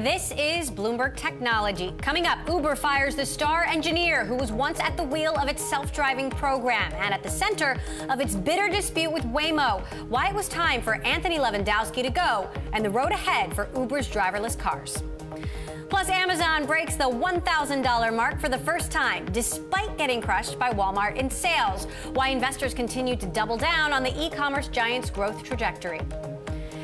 This is Bloomberg Technology. Coming up, Uber fires the star engineer who was once at the wheel of its self-driving program and at the center of its bitter dispute with Waymo. Why it was time for Anthony Lewandowski to go and the road ahead for Uber's driverless cars. Plus, Amazon breaks the $1,000 mark for the first time, despite getting crushed by Walmart in sales. Why investors continue to double down on the e-commerce giant's growth trajectory.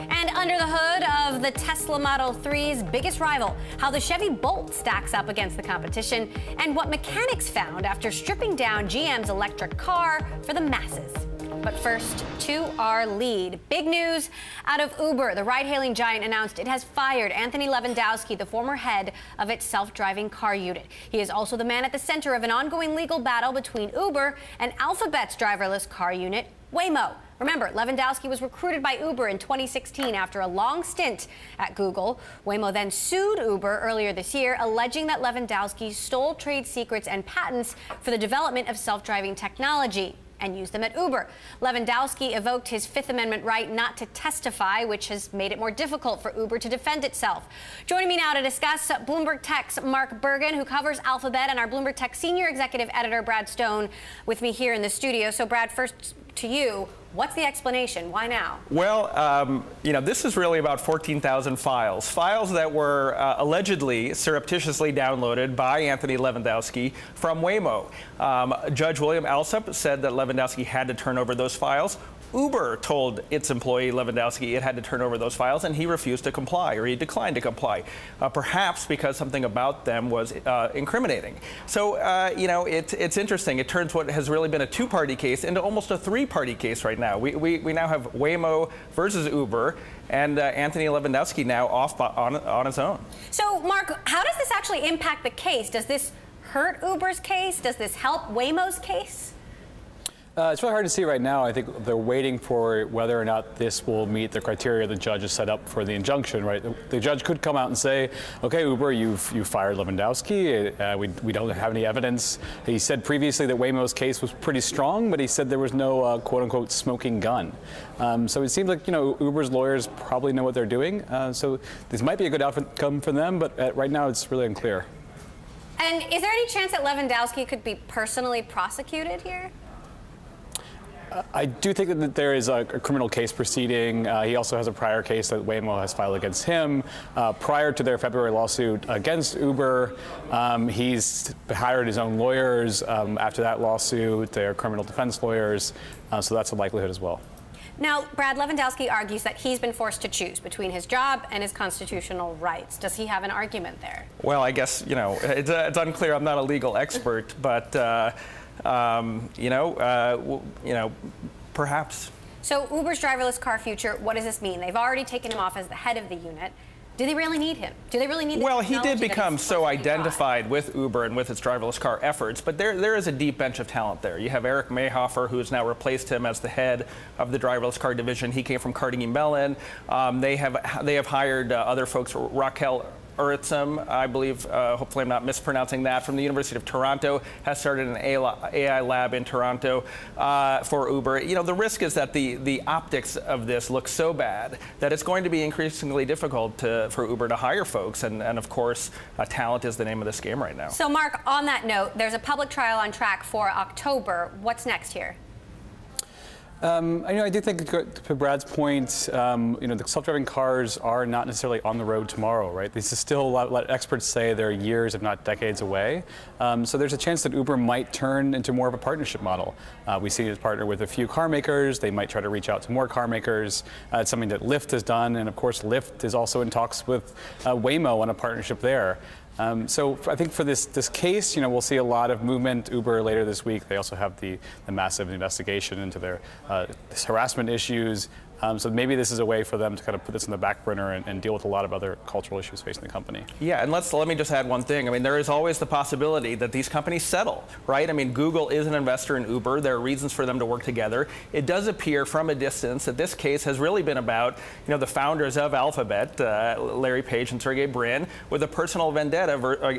And under the hood of the Tesla Model 3's biggest rival, how the Chevy Bolt stacks up against the competition, and what mechanics found after stripping down GM's electric car for the masses. But first, to our lead. Big news out of Uber. The ride-hailing giant announced it has fired Anthony Lewandowski, the former head of its self-driving car unit. He is also the man at the center of an ongoing legal battle between Uber and Alphabet's driverless car unit, Waymo. Remember, Lewandowski was recruited by Uber in 2016 after a long stint at Google. Waymo then sued Uber earlier this year, alleging that Lewandowski stole trade secrets and patents for the development of self-driving technology and used them at Uber. Lewandowski evoked his Fifth Amendment right not to testify, which has made it more difficult for Uber to defend itself. Joining me now to discuss, Bloomberg Tech's Mark Bergen, who covers Alphabet, and our Bloomberg Tech senior executive editor, Brad Stone, with me here in the studio. So, Brad, first to you. What's the explanation? Why now? Well, this is really about 14,000 files that were allegedly surreptitiously downloaded by Anthony Lewandowski from Waymo. Judge William Alsup said that Lewandowski had to turn over those files. Uber told its employee Lewandowski it had to turn over those files, and he refused to comply, or he declined to comply, perhaps because something about them was incriminating. So, it's interesting. It turns what has really been a two-party case into almost a three-party case right now. We now have Waymo versus Uber, and Anthony Lewandowski now off on his own. So, Mark, how does this actually impact the case? Does this hurt Uber's case? Does this help Waymo's case? It's really hard to see right now. I think they're waiting for whether or not this will meet the criteria the judge has set up for the injunction, right? The judge could come out and say, okay, Uber, you fired Lewandowski. We don't have any evidence. He said previously that Waymo's case was pretty strong, but he said there was no quote-unquote smoking gun. So it seems like, Uber's lawyers probably know what they're doing. So this might be a good outcome for them, but right now it's really unclear. And is there any chance that Lewandowski could be personally prosecuted here? I do think that there is a criminal case proceeding. He also has a prior case that Waymo has filed against him. Prior to their February lawsuit against Uber, he's hired his own lawyers. After that lawsuit, they're criminal defense lawyers. So that's a likelihood as well. Now, Brad, Lewandowski argues that he's been forced to choose between his job and his constitutional rights. Does he have an argument there? Well, I guess, it's unclear. I'm not a legal expert, but perhaps. So Uber's driverless car future, what does this mean? They've already taken him off as the head of the unit. Do they really need him? Do they really need the technology? Well, he did become so identified with Uber and with its driverless car efforts, but there is a deep bench of talent there. You have Eric Mayhofer, who has now replaced him as the head of the driverless car division. He came from Carnegie Mellon. They have hired other folks, Raquel Uritzum, I believe, hopefully I'm not mispronouncing that, from the University of Toronto, has started an AI lab in Toronto for Uber. The risk is that the optics of this look so bad that it's going to be increasingly difficult for Uber to hire folks. And of course, talent is the name of this game right now. So, Mark, on that note, there's a public trial on track for October. What's next here? I do think, to Brad's point, the self-driving cars are not necessarily on the road tomorrow, right? This is still what experts say they're years, if not decades away. So there's a chance that Uber might turn into more of a partnership model. We see it partner with a few car makers. They might try to reach out to more car makers. It's something that Lyft has done, and of course, Lyft is also in talks with Waymo on a partnership there. So I think for this case, we'll see a lot of movement. Uber later this week. They also have the massive investigation into their harassment issues. So maybe this is a way for them to kind of put this in the back burner and deal with a lot of other cultural issues facing the company. Yeah, and let me just add one thing. I mean, there is always the possibility that these companies settle, right? I mean, Google is an investor in Uber. There are reasons for them to work together. It does appear from a distance that this case has really been about, the founders of Alphabet, Larry Page and Sergey Brin, with a personal vendetta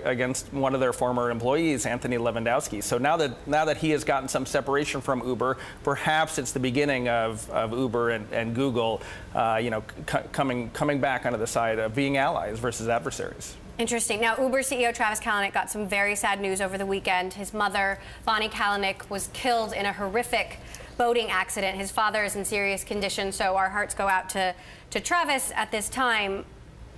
against one of their former employees, Anthony Lewandowski. So now that he has gotten some separation from Uber, perhaps it's the beginning of Uber and and Google, coming back onto the side of being allies versus adversaries. Interesting. Now, Uber CEO Travis Kalanick got some very sad news over the weekend. His mother, Bonnie Kalanick, was killed in a horrific boating accident. His father is in serious condition, so our hearts go out to Travis at this time.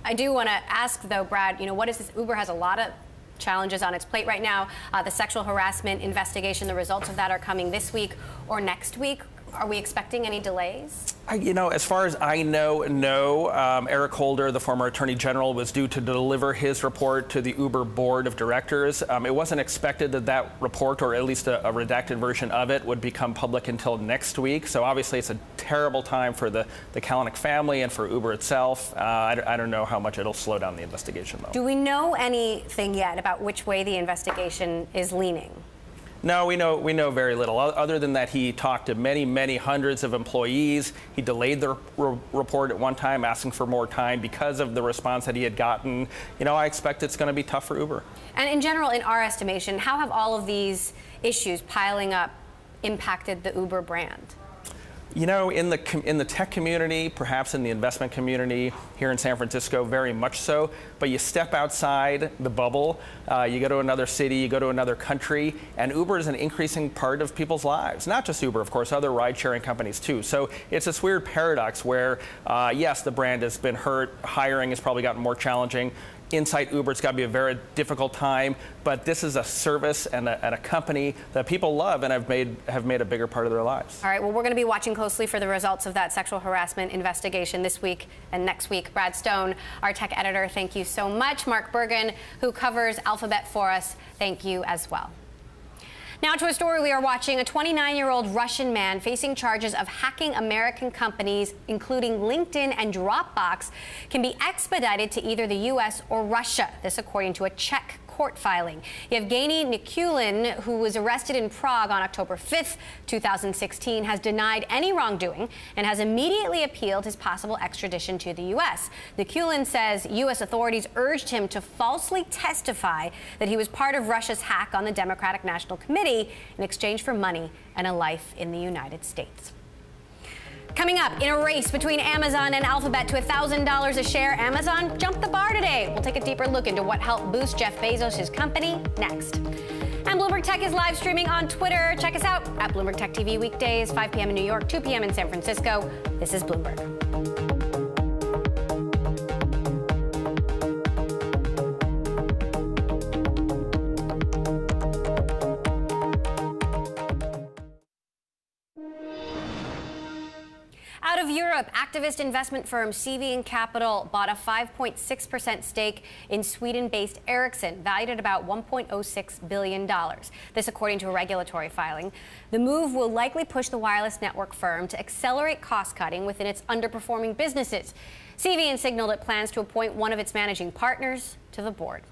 I do want to ask, though, Brad, what is this? Uber has a lot of challenges on its plate right now. The sexual harassment investigation, the results of that are coming this week or next week. Are we expecting any delays? As far as I know, no. Eric Holder, the former Attorney General, was due to deliver his report to the Uber Board of Directors. It wasn't expected that report, or at least a redacted version of it, would become public until next week. So obviously it's a terrible time for the Kalanick family and for Uber itself. I don't know how much it'll slow down the investigation, though. Do we know anything yet about which way the investigation is leaning? No, we know very little. Other than that, he talked to many hundreds of employees. He delayed the report at one time, asking for more time because of the response that he had gotten. I expect it's going to be tough for Uber. And in general, in our estimation, how have all of these issues piling up impacted the Uber brand? In the tech community, perhaps in the investment community here in San Francisco, very much so. But you step outside the bubble, you go to another city, you go to another country, and Uber is an increasing part of people's lives. Not just Uber, of course, other ride-sharing companies too. So it's this weird paradox where, yes, the brand has been hurt, hiring has probably gotten more challenging. Inside Uber, it's got to be a very difficult time, but this is a service and a company that people love and have made a bigger part of their lives. All right, well, we're going to be watching closely for the results of that sexual harassment investigation this week and next week. Brad Stone, our tech editor, thank you so much. Mark Bergen, who covers Alphabet for us, thank you as well. Now to a story we are watching. A 29-year-old Russian man facing charges of hacking American companies, including LinkedIn and Dropbox, can be expedited to either the U.S. or Russia. This according to a Czech court filing. Yevgeny Nikulin, who was arrested in Prague on October 5th, 2016, has denied any wrongdoing and has immediately appealed his possible extradition to the U.S. Nikulin says U.S. authorities urged him to falsely testify that he was part of Russia's hack on the Democratic National Committee in exchange for money and a life in the United States. Coming up, in a race between Amazon and Alphabet to $1,000 a share, Amazon jumped the bar today. We'll take a deeper look into what helped boost Jeff Bezos' company next. And Bloomberg Tech is live streaming on Twitter. Check us out at Bloomberg Tech TV weekdays, 5 p.m. in New York, 2 p.m. in San Francisco. This is Bloomberg. Out of Europe, activist investment firm CV Capital bought a 5.6% stake in Sweden-based Ericsson, valued at about $1.06 billion. This according to a regulatory filing. The move will likely push the wireless network firm to accelerate cost-cutting within its underperforming businesses. CV signaled it plans to appoint one of its managing partners to the board.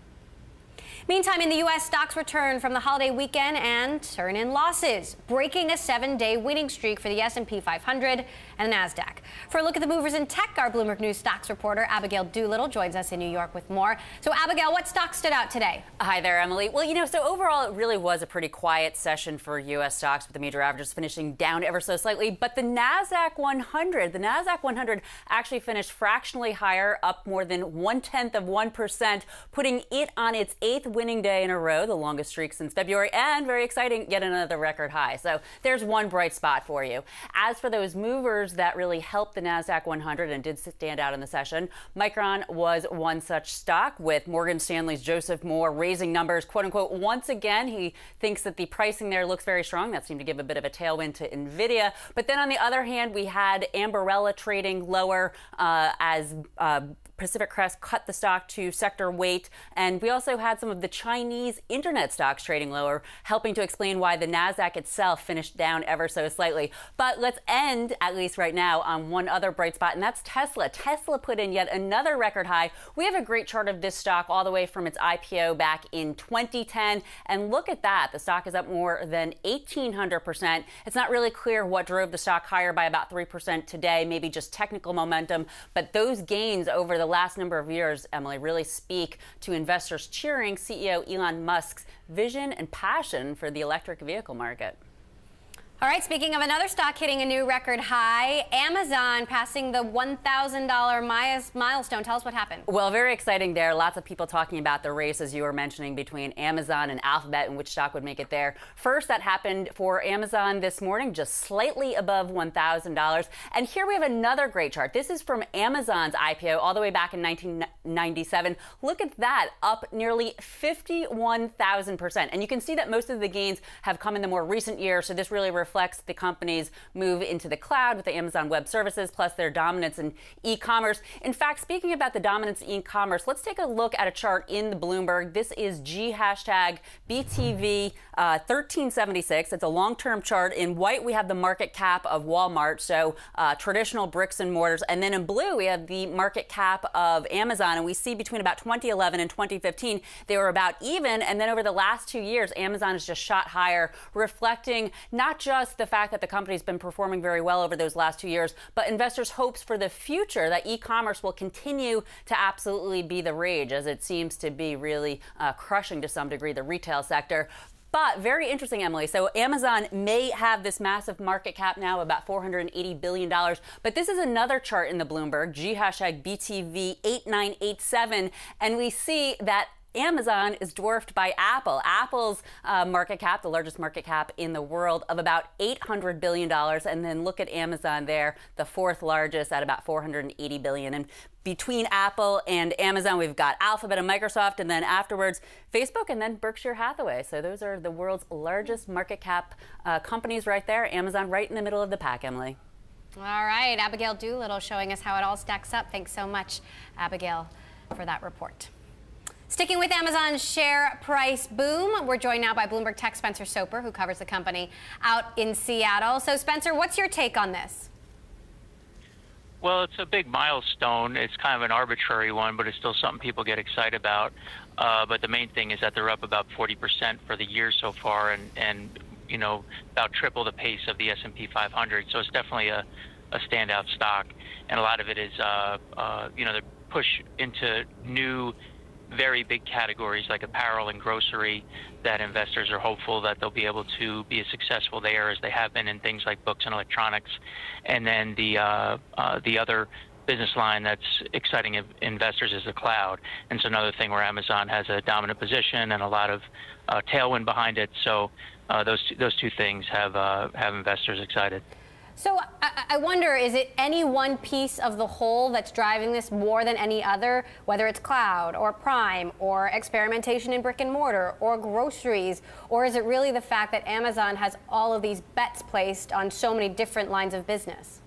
Meantime, in the U.S., stocks return from the holiday weekend and turn in losses, breaking a 7-day winning streak for the S&P 500 and the NASDAQ. For a look at the movers in tech, our Bloomberg News stocks reporter Abigail Doolittle joins us in New York with more. So, Abigail, what stocks stood out today? Hi there, Emily. Well, so overall, it really was a pretty quiet session for U.S. stocks, with the major averages finishing down ever so slightly. But the NASDAQ 100 actually finished fractionally higher, up more than 0.1%, putting it on its 8th winning day in a row, the longest streak since February, and very exciting, yet another record high. So there's one bright spot for you. As for those movers that really helped the NASDAQ 100 and did stand out in the session, Micron was one such stock, with Morgan Stanley's Joseph Moore raising numbers, quote unquote, once again. He thinks that the pricing there looks very strong. That seemed to give a bit of a tailwind to NVIDIA. But then on the other hand, we had Ambarella trading lower as Pacific Crest cut the stock to sector weight. And we also had some of the Chinese internet stocks trading lower, helping to explain why the NASDAQ itself finished down ever so slightly. But let's end, at least right now, on one other bright spot, and that's Tesla. Tesla put in yet another record high. We have a great chart of this stock all the way from its IPO back in 2010. And look at that. The stock is up more than 1,800%. It's not really clear what drove the stock higher by about 3% today, maybe just technical momentum. But those gains over the last number of years, Emily, really speak to investors cheering CEO Elon Musk's vision and passion for the electric vehicle market. All right, speaking of another stock hitting a new record high, Amazon passing the $1,000 milestone. Tell us what happened. Well, very exciting there. Lots of people talking about the race, as you were mentioning, between Amazon and Alphabet and which stock would make it there. First, that happened for Amazon this morning, just slightly above $1,000. And here we have another great chart. This is from Amazon's IPO all the way back in 1997. Look at that, up nearly 51,000%. And you can see that most of the gains have come in the more recent years. So this really reflects the company's move into the cloud with the Amazon Web Services, plus their dominance in e-commerce. In fact, speaking about the dominance in e-commerce, let's take a look at a chart in the Bloomberg. This is #BTV 1376. It's a long-term chart. In white, we have the market cap of Walmart, so traditional bricks and mortars. And then in blue, we have the market cap of Amazon. And we see between about 2011 and 2015, they were about even. And then over the last 2 years, Amazon has just shot higher, reflecting not just the fact that the company's been performing very well over those last 2 years, but investors' hopes for the future that e-commerce will continue to absolutely be the rage, as it seems to be really crushing to some degree the retail sector. But very interesting, Emily. So Amazon may have this massive market cap now, about $480 billion. But this is another chart in the Bloomberg, #BTV 8987. And we see that Amazon is dwarfed by Apple. Apple's market cap, the largest market cap in the world, of about $800 billion. And then look at Amazon there, the fourth largest at about $480 billion. And between Apple and Amazon, we've got Alphabet and Microsoft, and then afterwards, Facebook, and then Berkshire Hathaway. So those are the world's largest market cap companies right there. Amazon right in the middle of the pack, Emily. All right, Abigail Doolittle showing us how it all stacks up. Thanks so much, Abigail, for that report. Sticking with Amazon's share price boom, we're joined now by Bloomberg Tech Spencer Soper, who covers the company out in Seattle. So, Spencer, what's your take on this? Well, it's a big milestone. It's kind of an arbitrary one, but it's still something people get excited about. But the main thing is that they're up about 40% for the year so far, and you know, about triple the pace of the S&P 500. So it's definitely a standout stock, and a lot of it is you know, the push into new, very big categories like apparel and grocery, that investors are hopeful that they'll be able to be as successful there as they have been in things like books and electronics. And then the other business line that's exciting investors is the cloud. And so another thing where Amazon has a dominant position and a lot of tailwind behind it. So those two things have investors excited. So I wonder, is it any one piece of the whole that's driving this more than any other, whether it's cloud or Prime or experimentation in brick and mortar or groceries, or is it really the fact that Amazon has all of these bets placed on so many different lines of business?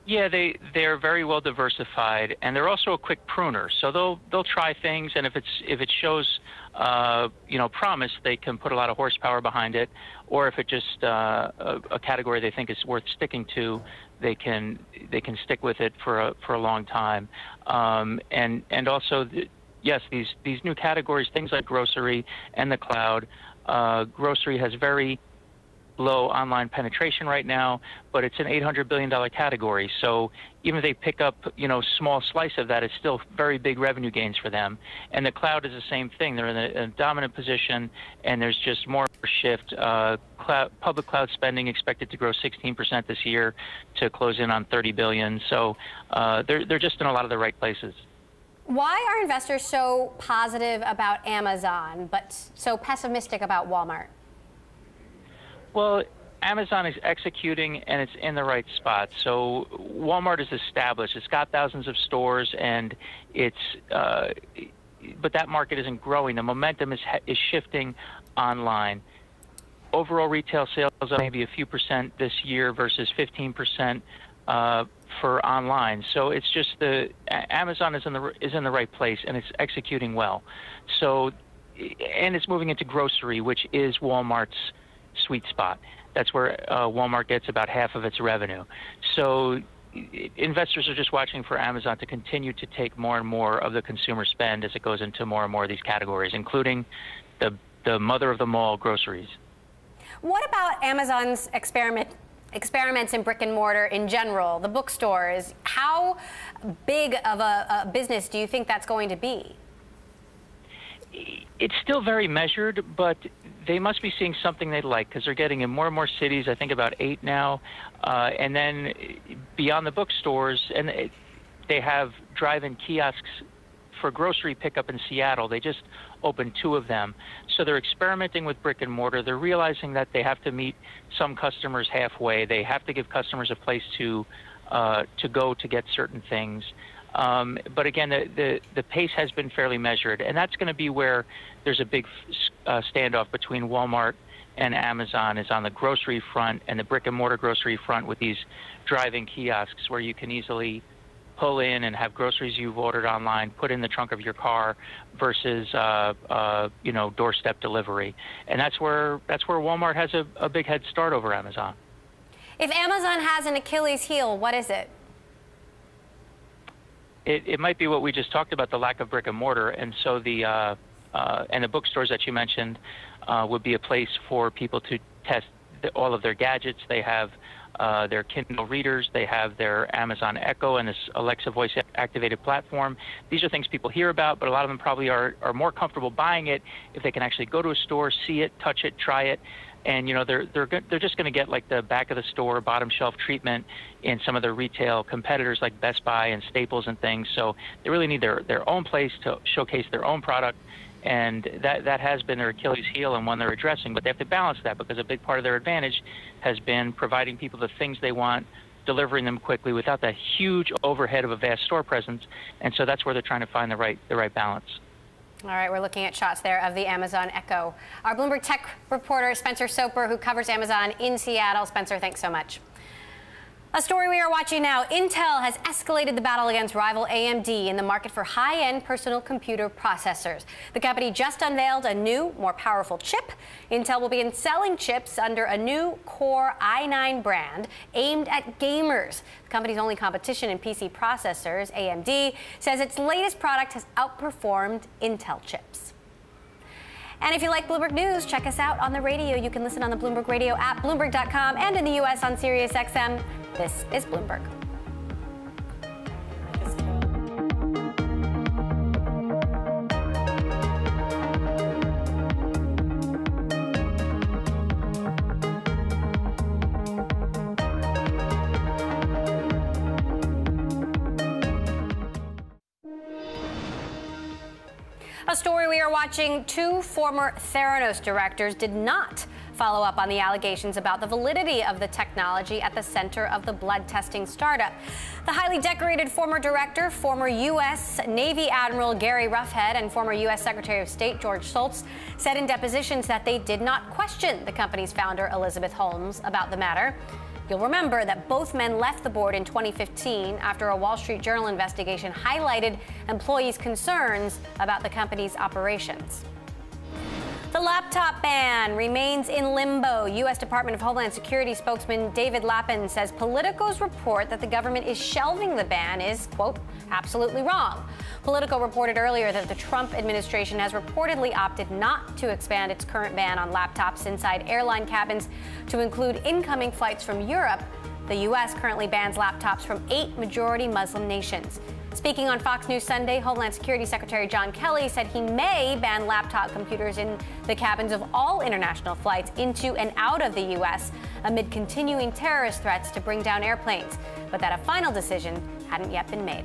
Yeah, they're very well diversified, and they're also a quick pruner. So they'll try things, and if it shows you know, promise, they can put a lot of horsepower behind it. Or if it just a category they think is worth sticking to, they can stick with it for a long time. And also, yes, these new categories, things like grocery and the cloud. Grocery has very low online penetration right now, but it's an $800 billion category. So even if they pick up, you know, small slice of that, it's still very big revenue gains for them. And the cloud is the same thing. They're in a dominant position, and there's just more shift. Public cloud spending expected to grow 16% this year to close in on $30 billion. So they're just in a lot of the right places. Why are investors so positive about Amazon, but so pessimistic about Walmart? Well, Amazon is executing, and it's in the right spot. So Walmart is established. It's got thousands of stores, and but that market isn't growing. The momentum is shifting online. Overall retail sales are maybe a few percent this year versus 15% for online. So it's just Amazon is in the right place, and it's executing well. So, and it's moving into grocery, which is Walmart's sweet spot. That's where Walmart gets about half of its revenue. So investors are just watching for Amazon to continue to take more and more of the consumer spend as it goes into more and more of these categories, including the mother of them all, groceries. What about Amazon's experiments in brick and mortar in general, the bookstores? How big of a business do you think that's going to be? It's still very measured, but they must be seeing something they like because they're getting in more and more cities. I think about 8 now, and then beyond the bookstores, and they have drive-in kiosks for grocery pickup in Seattle. They just opened 2 of them. So they're experimenting with brick and mortar. They're realizing that they have to meet some customers halfway. They have to give customers a place to go to get certain things. But again, the pace has been fairly measured, and that's going to be where there's a big standoff between Walmart and Amazon, is on the grocery front and the brick and mortar grocery front with these drive-in kiosks where you can easily pull in and have groceries you've ordered online put in the trunk of your car versus doorstep delivery. And that's where Walmart has a big head start over Amazon. If Amazon has an Achilles heel, what is it? It might be what we just talked about, the lack of brick and mortar, and so the bookstores that you mentioned would be a place for people to test all of their gadgets. They have their Kindle readers, they have their Amazon Echo and this Alexa voice-activated platform. These are things people hear about, but a lot of them probably are more comfortable buying it if they can actually go to a store, see it, touch it, try it. And they're just going to get like the back of the store, bottom shelf treatment in some of their retail competitors like Best Buy and Staples and things. So they really need their own place to showcase their own product, and that has been their Achilles heel and one they're addressing. But they have to balance that because a big part of their advantage has been providing people the things they want, delivering them quickly without that huge overhead of a vast store presence. And so that's where they're trying to find the right balance. All right, we're looking at shots there of the Amazon Echo. Our Bloomberg Tech reporter, Spencer Soper, who covers Amazon in Seattle. Spencer, thanks so much. A story we are watching now. Intel has escalated the battle against rival AMD in the market for high-end personal computer processors. The company just unveiled a new, more powerful chip. Intel will begin selling chips under a new Core i9 brand aimed at gamers. The company's only competition in PC processors, AMD, says its latest product has outperformed Intel chips. And if you like Bloomberg News, check us out on the radio. You can listen on the Bloomberg Radio app, Bloomberg.com, and in the U.S. on SiriusXM. This is Bloomberg. A story we are watching. 2 former Theranos directors did not follow up on the allegations about the validity of the technology at the center of the blood testing startup. The highly decorated former director, former U.S. Navy Admiral Gary Roughead, and former U.S. Secretary of State George Shultz said in depositions that they did not question the company's founder, Elizabeth Holmes, about the matter. You'll remember that both men left the board in 2015 after a Wall Street Journal investigation highlighted employees' concerns about the company's operations. The laptop ban remains in limbo. U.S. Department of Homeland Security spokesman David Lappin says Politico's report that the government is shelving the ban is, quote, absolutely wrong. Politico reported earlier that the Trump administration has reportedly opted not to expand its current ban on laptops inside airline cabins to include incoming flights from Europe. The U.S. currently bans laptops from 8 majority Muslim nations. Speaking on Fox News Sunday, Homeland Security Secretary John Kelly said he may ban laptop computers in the cabins of all international flights into and out of the U.S. amid continuing terrorist threats to bring down airplanes, but that a final decision hadn't yet been made.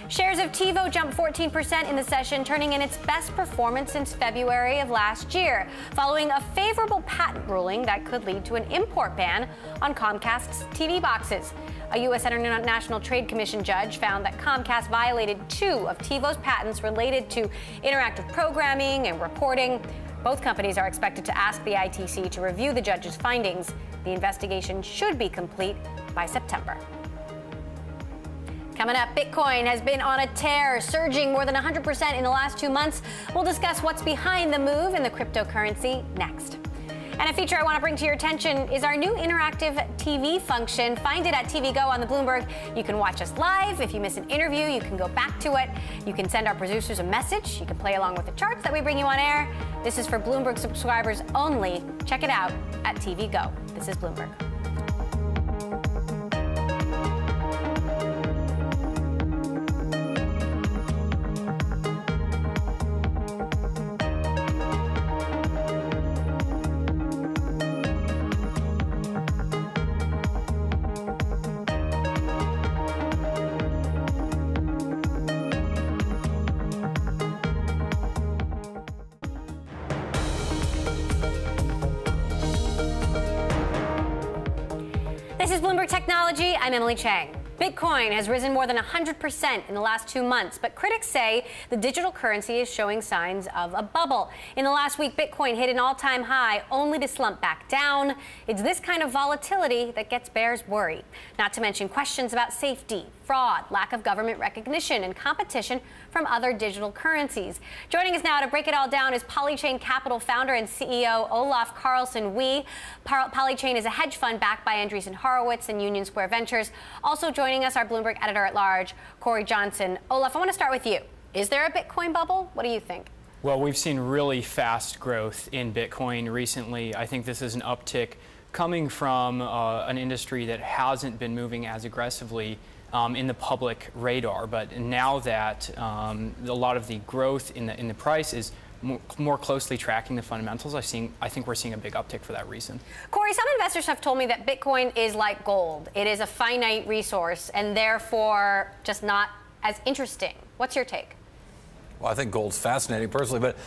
Shares of TiVo jumped 14% in the session, turning in its best performance since February of last year, following a favorable patent ruling that could lead to an import ban on Comcast's TV boxes. A U.S. International Trade Commission judge found that Comcast violated 2 of TiVo's patents related to interactive programming and reporting. Both companies are expected to ask the ITC to review the judge's findings. The investigation should be complete by September. Coming up, Bitcoin has been on a tear, surging more than 100% in the last 2 months. We'll discuss what's behind the move in the cryptocurrency next. And a feature I want to bring to your attention is our new interactive TV function. Find it at TV Go on the Bloomberg. You can watch us live. If you miss an interview, you can go back to it. You can send our producers a message. You can play along with the charts that we bring you on air. This is for Bloomberg subscribers only. Check it out at TV Go. This is Bloomberg. This is Bloomberg Technology. I'm Emily Chang. Bitcoin has risen more than 100% in the last 2 months, but critics say the digital currency is showing signs of a bubble. In the last week, Bitcoin hit an all-time high, only to slump back down. It's this kind of volatility that gets bears worried. Not to mention questions about safety, fraud, lack of government recognition, and competition from other digital currencies. Joining us now to break it all down is Polychain Capital founder and CEO Olaf Carlson-Wee. Polychain is a hedge fund backed by Andreessen Horowitz and Union Square Ventures. Also joining us, our Bloomberg editor-at-large, Corey Johnson. Olaf, I want to start with you. Is there a Bitcoin bubble? What do you think? Well, we've seen really fast growth in Bitcoin recently. I think this is an uptick coming from an industry that hasn't been moving as aggressively in the public radar. But now that a lot of the growth in the price is more closely tracking the fundamentals, I think we're seeing a big uptick for that reason. Corey, some investors have told me that Bitcoin is like gold. It is a finite resource and therefore just not as interesting. What's your take? Well, I think gold's fascinating personally, but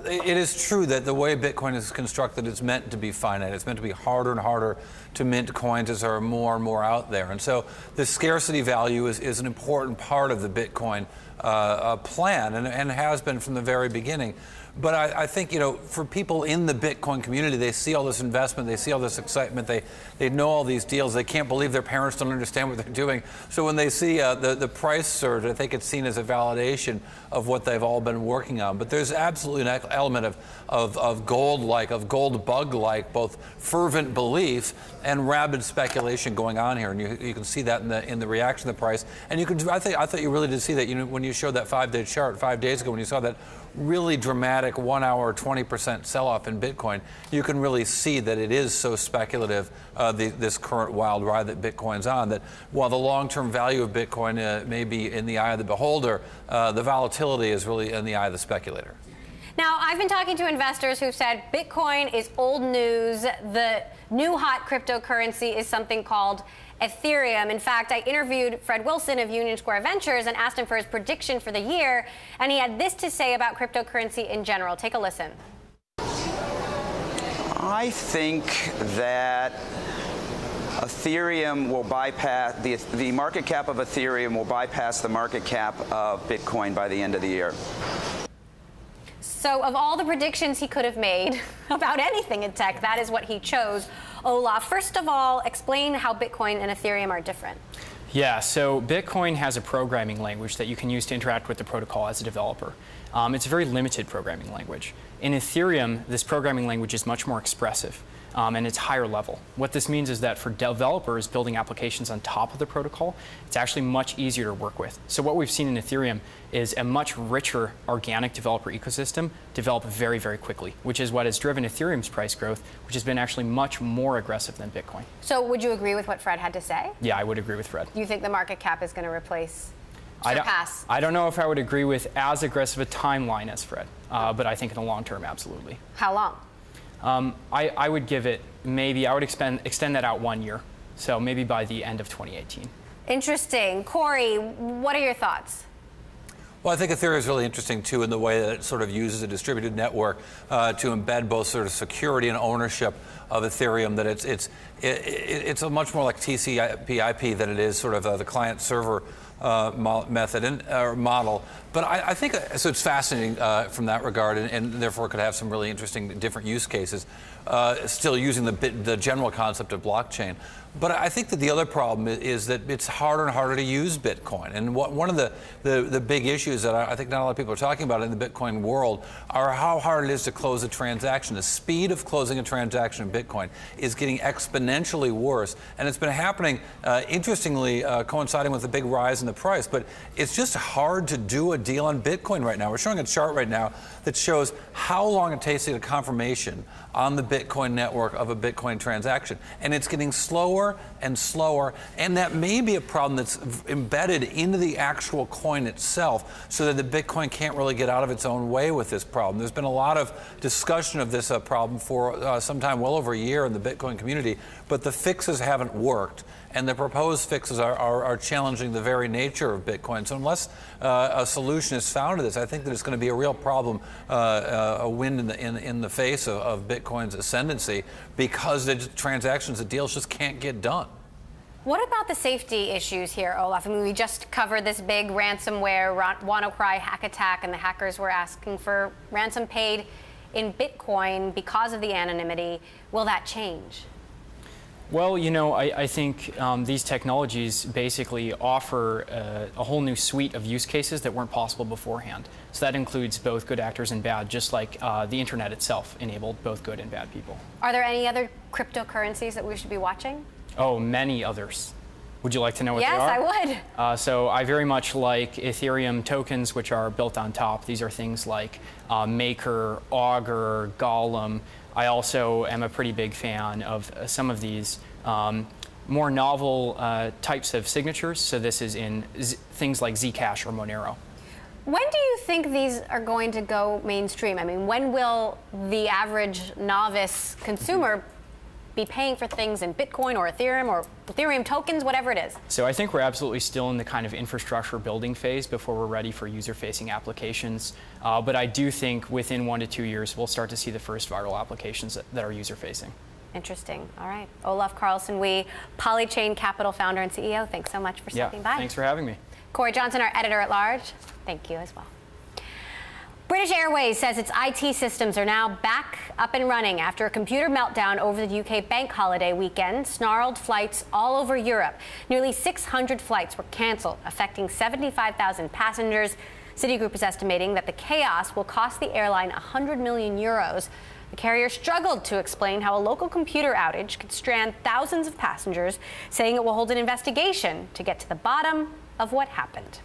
it is true that the way Bitcoin is constructed, it's meant to be finite. It's meant to be harder and harder to mint coins as there are more and more out there. And so the scarcity value is an important part of the Bitcoin plan and has been from the very beginning. But I think, for people in the Bitcoin community, they see all this investment, they see all this excitement, they know all these deals, they can't believe their parents don't understand what they're doing. So when they see the price surge, I think it's seen as a validation of what they've all been working on. But there's absolutely an element of gold-like, of gold bug-like, both fervent belief and rabid speculation going on here. And you can see that in the reaction to the price. And I thought you really did see that when you showed that 5-day chart 5 days ago, when you saw that really dramatic 1 hour 20% sell-off in Bitcoin, you can really see that it is so speculative, this current wild ride that Bitcoin's on, that while the long-term value of Bitcoin may be in the eye of the beholder, the volatility is really in the eye of the speculator. Now, I've been talking to investors who've said Bitcoin is old news. The new hot cryptocurrency is something called Ethereum. In fact, I interviewed Fred Wilson of Union Square Ventures and asked him for his prediction for the year, and he had this to say about cryptocurrency in general. Take a listen. I think that Ethereum will bypass, the market cap of Ethereum will bypass the market cap of Bitcoin by the end of the year. So of all the predictions he could have made about anything in tech, that is what he chose. Olaf, first of all, explain how Bitcoin and Ethereum are different. Yeah, so Bitcoin has a programming language that you can use to interact with the protocol as a developer. It's a very limited programming language. In Ethereum, this programming language is much more expressive. And it's higher level. What this means is that for developers building applications on top of the protocol, it's actually much easier to work with. So what we've seen in Ethereum is a much richer organic developer ecosystem develop very, very quickly, which is what has driven Ethereum's price growth, which has been actually much more aggressive than Bitcoin. So would you agree with what Fred had to say? Yeah, I would agree with Fred. You think the market cap is going to surpass? I don't know if I would agree with as aggressive a timeline as Fred, but I think in the long term, absolutely. How long? I would give it I would extend that out 1 year. So maybe by the end of 2018. Interesting. Corey, what are your thoughts? Well, I think Ethereum is really interesting, too, in the way that it sort of uses a distributed network to embed both sort of security and ownership of Ethereum, that it's a much more like TCP/IP than it is sort of the client-server method or model. But I think, so it's fascinating from that regard, and therefore could have some really interesting different use cases, still using the general concept of blockchain. But I think that the other problem is that it's harder and harder to use Bitcoin. And one of the big issues that I think not a lot of people are talking about in the Bitcoin world are how hard it is to close a transaction. The speed of closing a transaction in Bitcoin is getting exponentially worse. And it's been happening, interestingly, coinciding with the big rise in the price. But it's just hard to do a deal on Bitcoin right now. We're showing a chart right now that shows how long it takes to get a confirmation on the Bitcoin network of a Bitcoin transaction. And it's getting slower and slower, and that may be a problem that's embedded into the actual coin itself, so that the Bitcoin can't really get out of its own way with this problem. There's been a lot of discussion of this problem for some time, well over a year in the Bitcoin community, but the fixes haven't worked. and the proposed fixes are challenging the very nature of Bitcoin. So unless a solution is found to this, I think that it's going to be a real problem, a wind in the face of Bitcoin's ascendancy, because the transactions, the deals just can't get done. What about the safety issues here, Olaf? I mean, we just covered this big ransomware WannaCry hack attack, and the hackers were asking for ransom paid in Bitcoin because of the anonymity. Will that change? Well, you know, I think these technologies basically offer a whole new suite of use cases that weren't possible beforehand. So that includes both good actors and bad, just like the internet itself enabled both good and bad people. Are there any other cryptocurrencies that we should be watching? Oh, many others. Would you like to know what they are? Yes, I would. So I very much like Ethereum tokens, which are built on top. These are things like Maker, Augur, Golem. I also am a pretty big fan of some of these more novel types of signatures. So this is in things like Zcash or Monero. When do you think these are going to go mainstream? I mean, when will the average novice consumer be paying for things in Bitcoin or Ethereum tokens, whatever it is? So I think we're absolutely still in the kind of infrastructure building phase before we're ready for user-facing applications. But I do think within 1 to 2 years, we'll start to see the first viral applications that are user-facing. Interesting. All right. Olaf Carlson, Polychain Capital founder and CEO, thanks so much for stopping by. Thanks for having me. Corey Johnson, our editor-at-large, thank you as well. British Airways says its IT systems are now back up and running after a computer meltdown over the UK bank holiday weekend snarled flights all over Europe. Nearly 600 flights were cancelled, affecting 75,000 passengers. Citigroup is estimating that the chaos will cost the airline 100 million euros. The carrier struggled to explain how a local computer outage could strand thousands of passengers, saying it will hold an investigation to get to the bottom of what happened.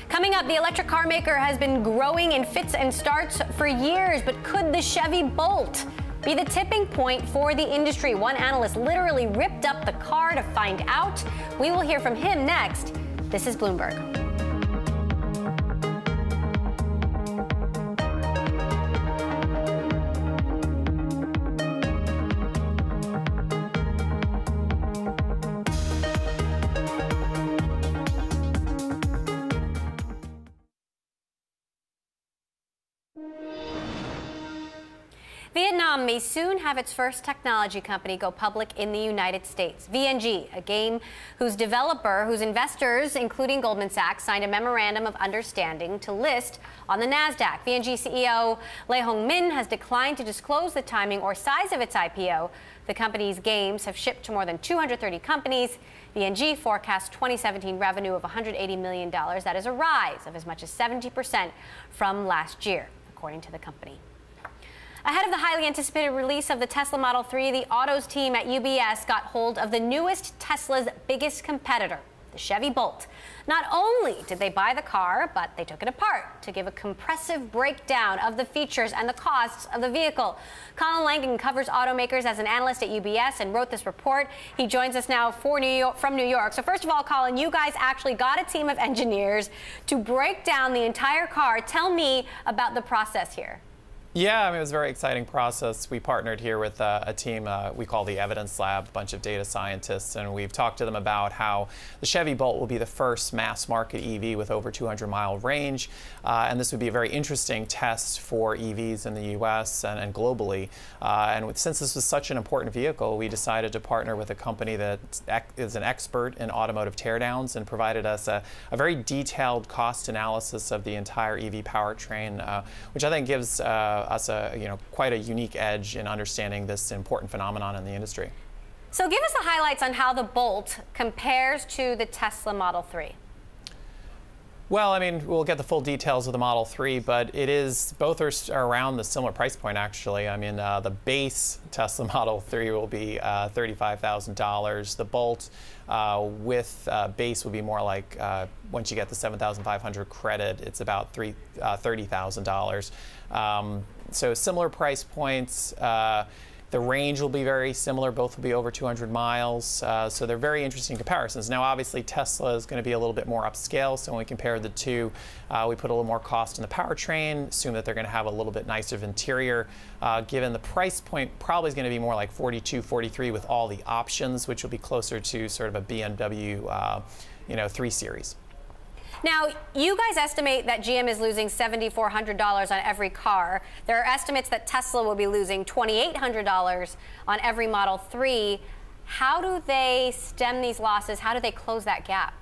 Coming up, the electric car maker has been growing in fits and starts for years, but could the Chevy Bolt be the tipping point for the industry? One analyst literally ripped up the car to find out. We will hear from him next. This is Bloomberg. Vietnam may soon have its first technology company go public in the United States. VNG, a game whose investors, including Goldman Sachs, signed a memorandum of understanding to list on the NASDAQ. VNG CEO Lê Hồng Minh has declined to disclose the timing or size of its IPO. The company's games have shipped to more than 230 companies. VNG forecasts 2017 revenue of $180 million. That is a rise of as much as 70% from last year, according to the company. Ahead of the highly anticipated release of the Tesla Model 3, the autos team at UBS got hold of the newest Tesla's biggest competitor, the Chevy Bolt. Not only did they buy the car, but they took it apart to give a comprehensive breakdown of the features and the costs of the vehicle. Colin Langan covers automakers as an analyst at UBS and wrote this report. He joins us now from New York. So first of all, Colin, you guys actually got a team of engineers to break down the entire car. Tell me about the process here. Yeah, I mean, it was a very exciting process. We partnered here with a team we call the Evidence Lab, a bunch of data scientists, and we've talked to them about how the Chevy Bolt will be the first mass market EV with over 200-mile range, and this would be a very interesting test for EVs in the U.S. and globally. Since this was such an important vehicle, we decided to partner with a company that is an expert in automotive teardowns and provided us a very detailed cost analysis of the entire EV powertrain, which I think gives us quite a unique edge in understanding this important phenomenon in the industry. So give us the highlights on how the Bolt compares to the Tesla Model 3. Well, I mean, we'll get the full details of the Model 3, but both are around the similar price point, actually. I mean, the base Tesla Model 3 will be $35,000. The Bolt with base would be more like, once you get the $7,500 credit, it's about $30,000. So similar price points. The range will be very similar. Both will be over 200 miles. So they're very interesting comparisons. Now, obviously, Tesla is going to be a little bit more upscale. So when we compare the two, we put a little more cost in the powertrain, assume that they're going to have a little bit nicer interior. Given the price point, probably is going to be more like 42, 43 with all the options, which will be closer to sort of a BMW 3 Series. Now, you guys estimate that GM is losing $7,400 on every car. There are estimates that Tesla will be losing $2,800 on every Model 3. How do they stem these losses? How do they close that gap?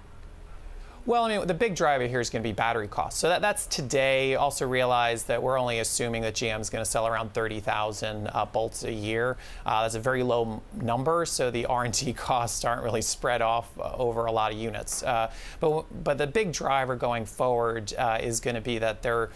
Well, I mean, the big driver here is going to be battery costs. So that's today. Also realize that we're only assuming that GM is going to sell around 30,000 bolts a year. That's a very low number, so the R&D costs aren't really spread off over a lot of units. But the big driver going forward is going to be that their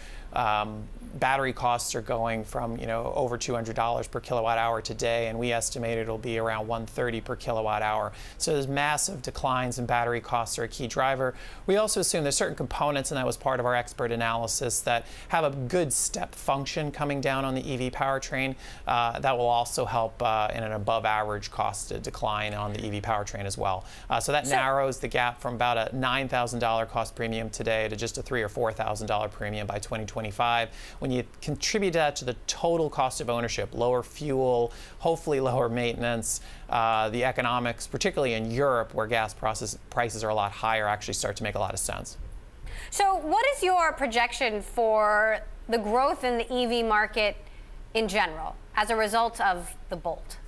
battery costs are going from over $200 per kilowatt hour today, and we estimate it'll be around $130 per kilowatt hour. So there's massive declines in battery costs are a key driver. We also assume there's certain components, and that was part of our expert analysis, that have a good step function coming down on the EV powertrain. That will also help in an above average cost decline on the EV powertrain as well. So that narrows the gap from about a $9,000 cost premium today to just a $3,000 or $4,000 premium by 2025. When you contribute that to the total cost of ownership, lower fuel, hopefully lower maintenance, the economics, particularly in Europe where gas prices are a lot higher, actually start to make a lot of sense. So what is your projection for the growth in the EV market in general as a result of the Bolt?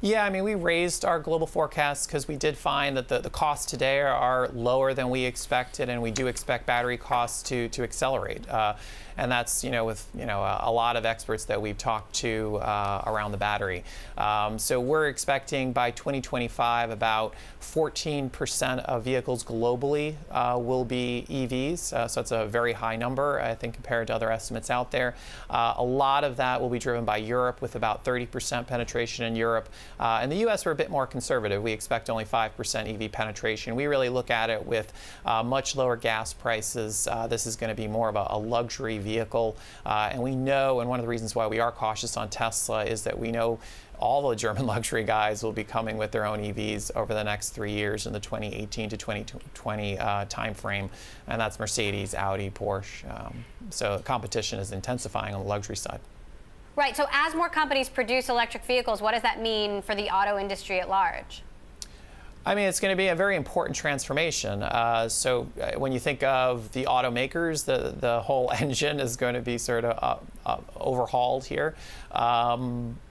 Yeah, I mean, we raised our global forecast because we did find that the costs today are lower than we expected, and we do expect battery costs to accelerate. And that's, with, a lot of experts that we've talked to around the battery. So we're expecting by 2025 about 14% of vehicles globally will be EVs. So it's a very high number, I think, compared to other estimates out there. A lot of that will be driven by Europe, with about 30% penetration in Europe. In the U.S., we're a bit more conservative. We expect only 5% EV penetration. We really look at it with much lower gas prices. This is going to be more of a luxury vehicle. And we know, and one of the reasons why we are cautious on Tesla is that we know all the German luxury guys will be coming with their own EVs over the next 3 years in the 2018 to 2020 timeframe. And that's Mercedes, Audi, Porsche. So competition is intensifying on the luxury side. Right. So as more companies produce electric vehicles, what does that mean for the auto industry at large? I mean, it's going to be a very important transformation. So when you think of the automakers, the whole engine is going to be sort of overhauled here.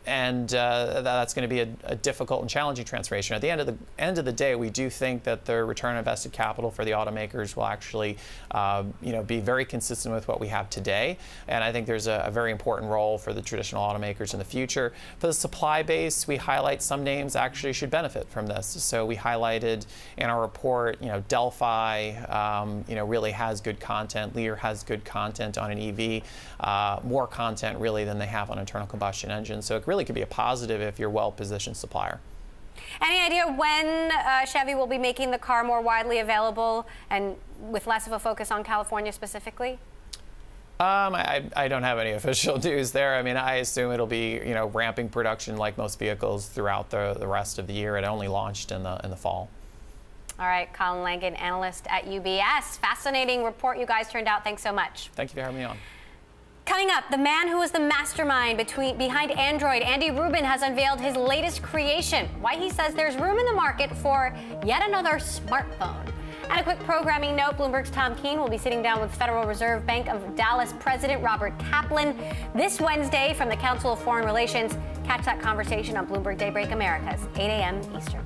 And that's going to be a difficult and challenging transformation. At the end of the day, we do think that the return on invested capital for the automakers will actually, be very consistent with what we have today. And I think there's a very important role for the traditional automakers in the future. For the supply base, we highlight some names actually should benefit from this. So we highlighted in our report, Delphi, really has good content. Lear has good content on an EV, more content really than they have on internal combustion engines. So it really could be a positive if you're a well-positioned supplier. Any idea when Chevy will be making the car more widely available and with less of a focus on California specifically? I don't have any official news there. I mean, I assume it'll be, ramping production like most vehicles throughout the rest of the year. It only launched in the fall. All right, Colin Langan, analyst at UBS. Fascinating report you guys turned out. Thanks so much. Thank you for having me on. Coming up, the man who was the mastermind behind Android, Andy Rubin, has unveiled his latest creation. Why he says there's room in the market for yet another smartphone. And a quick programming note, Bloomberg's Tom Keene will be sitting down with Federal Reserve Bank of Dallas President Robert Kaplan this Wednesday from the Council of Foreign Relations. Catch that conversation on Bloomberg Daybreak Americas, 8 a.m. Eastern.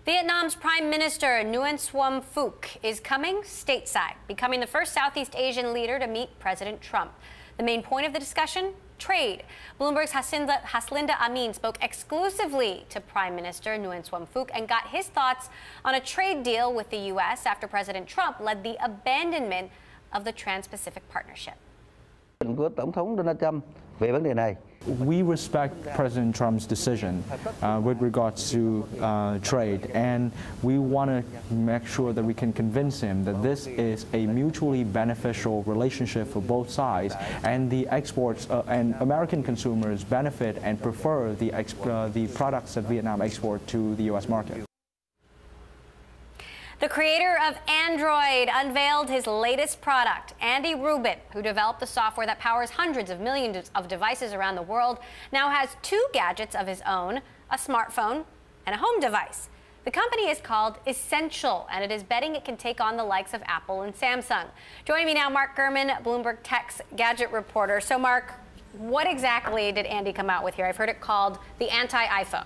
Vietnam's Prime Minister Nguyen Xuan Phuc is coming stateside, becoming the first Southeast Asian leader to meet President Trump. The main point of the discussion? trade. Bloomberg's Haslinda Amin spoke exclusively to Prime Minister Nguyen Xuan Phuc and got his thoughts on a trade deal with the U.S. after President Trump led the abandonment of the Trans-Pacific Partnership. We respect President Trump's decision with regards to trade, and we want to make sure that we can convince him that this is a mutually beneficial relationship for both sides, and the exports and American consumers benefit and prefer the products that Vietnam export to the U.S. market. The creator of Android unveiled his latest product. Andy Rubin, who developed the software that powers hundreds of millions of devices around the world, now has two gadgets of his own, a smartphone and a home device. The company is called Essential, and it is betting it can take on the likes of Apple and Samsung. Joining me now, Mark Gurman, Bloomberg Tech's gadget reporter. So, Mark, what exactly did Andy come out with here? I've heard it called the anti-iPhone.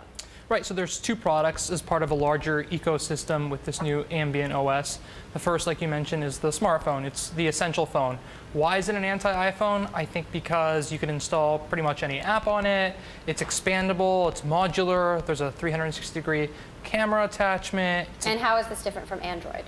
Right, so there's two products as part of a larger ecosystem with this new ambient OS. The first, like you mentioned, is the smartphone. It's the Essential phone. Why is it an anti-iPhone? I think because you can install pretty much any app on it. It's expandable, it's modular, there's a 360-degree camera attachment. And how is this different from Android?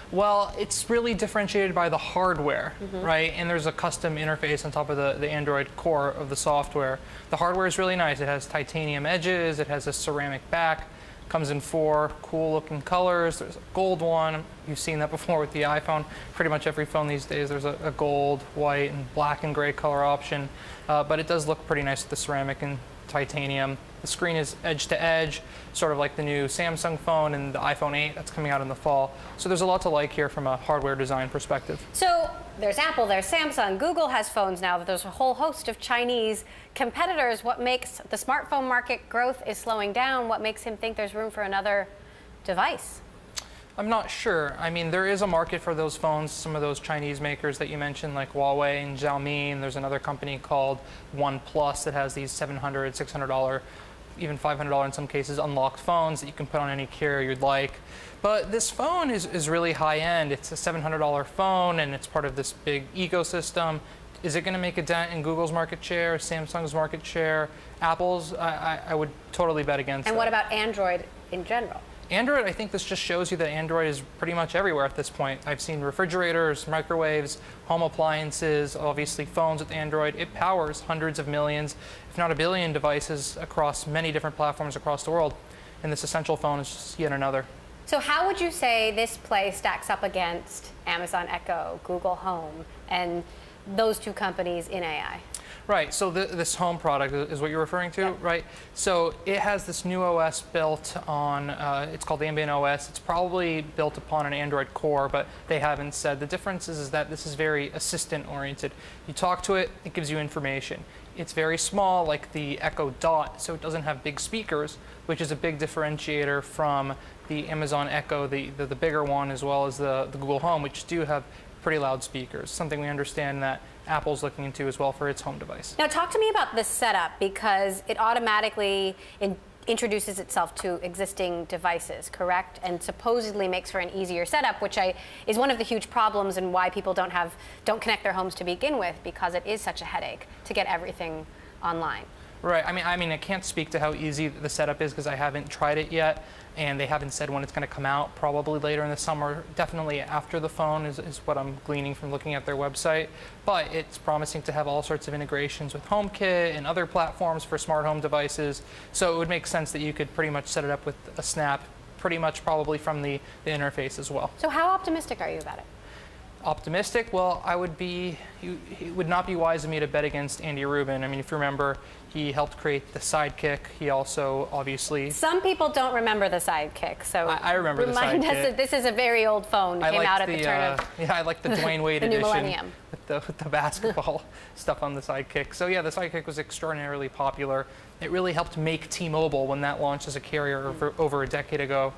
Well, it's really differentiated by the hardware, right? And there's a custom interface on top of the Android core of the software. The hardware is really nice. It has titanium edges, it has a ceramic back, comes in 4 cool-looking colors. There's a gold one. You've seen that before with the iPhone. Pretty much every phone these days, there's a gold, white, and black and gray color option. But it does look pretty nice with the ceramic and titanium. The screen is edge-to-edge, sort of like the new Samsung phone and the iPhone 8 that's coming out in the fall. So there's a lot to like here from a hardware design perspective. So there's Apple, there's Samsung, Google has phones now, but there's a whole host of Chinese competitors. What makes the smartphone market growth is slowing down? What makes him think there's room for another device? I'm not sure. I mean, there is a market for those phones, some of those Chinese makers that you mentioned, like Huawei and Xiaomi, and there's another company called OnePlus that has these $700, $600, even $500 in some cases, unlocked phones that you can put on any carrier you'd like. But this phone is really high-end. It's a $700 phone, and it's part of this big ecosystem. Is it going to make a dent in Google's market share, Samsung's market share, Apple's? I would totally bet against that. And what about Android in general? Android, I think this just shows you that Android is pretty much everywhere at this point. I've seen refrigerators, microwaves, home appliances, obviously phones with Android. It powers hundreds of millions, if not a billion devices across many different platforms across the world. And this Essential phone is just yet another. So how would you say this play stacks up against Amazon Echo, Google Home, and those two companies in AI? Right, so this home product is what you're referring to, right? So it has this new OS built on, it's called the Ambient OS. It's probably built upon an Android core, but they haven't said. The difference is that this is very assistant-oriented. You talk to it, it gives you information. It's very small, like the Echo Dot, so it doesn't have big speakers, which is a big differentiator from the Amazon Echo, the bigger one, as well as the Google Home, which do have pretty loud speakers, something we understand that Apple's looking into as well for its home device. Now talk to me about this setup, because it automatically introduces itself to existing devices, correct? And supposedly makes for an easier setup, which is one of the huge problems and why people don't connect their homes to begin with, because it is such a headache to get everything online. Right. I mean, I can't speak to how easy the setup is because I haven't tried it yet, and they haven't said when it's going to come out. Probably later in the summer, definitely after the phone is what I'm gleaning from looking at their website. But it's promising to have all sorts of integrations with HomeKit and other platforms for smart home devices. So it would make sense that you could pretty much set it up with a snap, pretty much probably from the interface as well. So how optimistic are you about it? Optimistic? Well, it would not be wise of me to bet against Andy Rubin. I mean, if you remember, he helped create the Sidekick. He also, obviously... Some people don't remember the Sidekick, so I remember the Sidekick. Remind us that this is a very old phone. Came out at the turn of... Yeah, I like the Dwayne Wade the edition. New millennium. With the basketball stuff on the Sidekick. So yeah, the Sidekick was extraordinarily popular. It really helped make T-Mobile when that launched as a carrier over a decade ago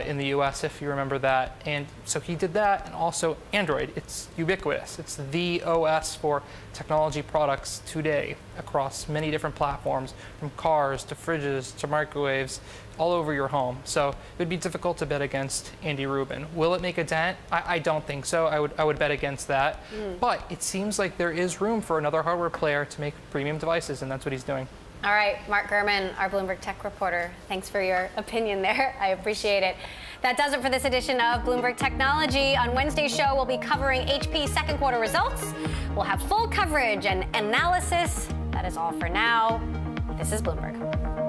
in the US, if you remember that. And so he did that, and also Android. It's ubiquitous. It's the OS for technology products today across many different platforms, from cars to fridges to microwaves, all over your home. So it would be difficult to bet against Andy Rubin. Will it make a dent? I don't think so. I would bet against that. But But it seems like there is room for another hardware player to make premium devices, and that's what he's doing. All right, Mark Gurman, our Bloomberg Tech reporter. Thanks for your opinion there. I appreciate it. That does it for this edition of Bloomberg Technology. On Wednesday's show, we'll be covering HP's second quarter results. We'll have full coverage and analysis. That is all for now. This is Bloomberg.